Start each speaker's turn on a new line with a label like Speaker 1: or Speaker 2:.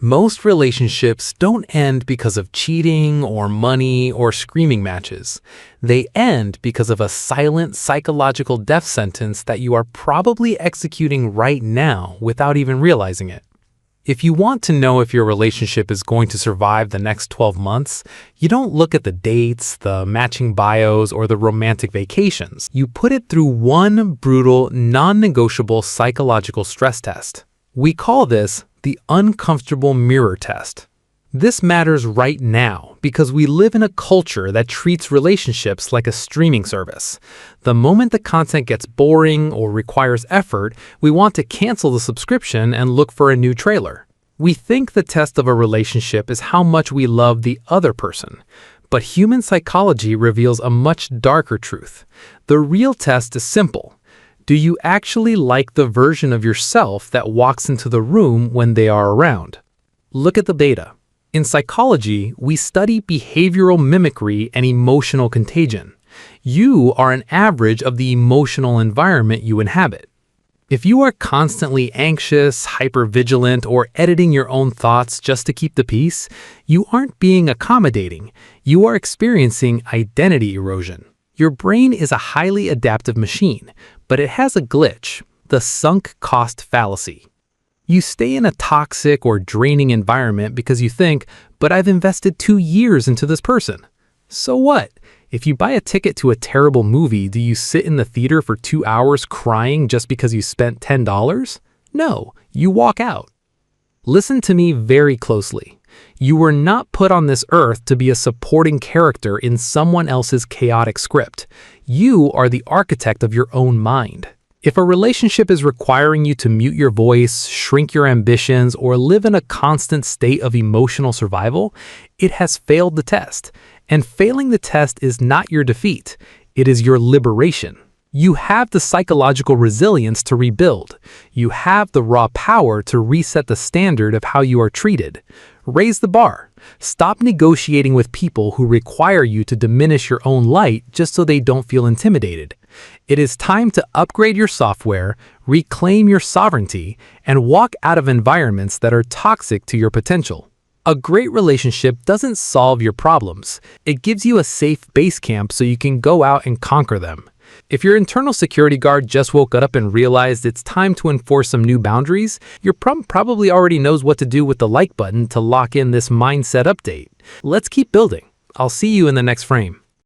Speaker 1: Most relationships don't end because of cheating or money or screaming matches. They end because of a silent psychological death sentence that you are probably executing right now without even realizing it. If you want to know if your relationship is going to survive the next 12 months, you don't look at the dates, the matching bios, or the romantic vacations. You put it through one brutal, non-negotiable psychological stress test. We call this the uncomfortable mirror test. This matters right now because we live in a culture that treats relationships like a streaming service. The moment the content gets boring or requires effort, we want to cancel the subscription and look for a new trailer. We think the test of a relationship is how much we love the other person. But human psychology reveals a much darker truth. The real test is simple. Do you actually like the version of yourself that walks into the room when they are around? Look at the data. In psychology, we study behavioral mimicry and emotional contagion. You are an average of the emotional environment you inhabit. If you are constantly anxious, hypervigilant, or editing your own thoughts just to keep the peace, you aren't being accommodating. You are experiencing identity erosion. Your brain is a highly adaptive machine, but it has a glitch, the sunk cost fallacy. You stay in a toxic or draining environment because you think, but I've invested 2 years into this person. So what? If you buy a ticket to a terrible movie, do you sit in the theater for 2 hours crying just because you spent $10? No, you walk out. Listen to me very closely. You were not put on this earth to be a supporting character in someone else's chaotic script. You are the architect of your own mind. If a relationship is requiring you to mute your voice, shrink your ambitions, or live in a constant state of emotional survival, it has failed the test. And failing the test is not your defeat. It is your liberation. You have the psychological resilience to rebuild. You have the raw power to reset the standard of how you are treated. Raise the bar. Stop negotiating with people who require you to diminish your own light just so they don't feel intimidated. It is time to upgrade your software, reclaim your sovereignty, and walk out of environments that are toxic to your potential. A great relationship doesn't solve your problems. It gives you a safe base camp so you can go out and conquer them. If your internal security guard just woke up and realized it's time to enforce some new boundaries, your probably already knows what to do with the like button to lock in this mindset update. Let's keep building. I'll see you in the next frame.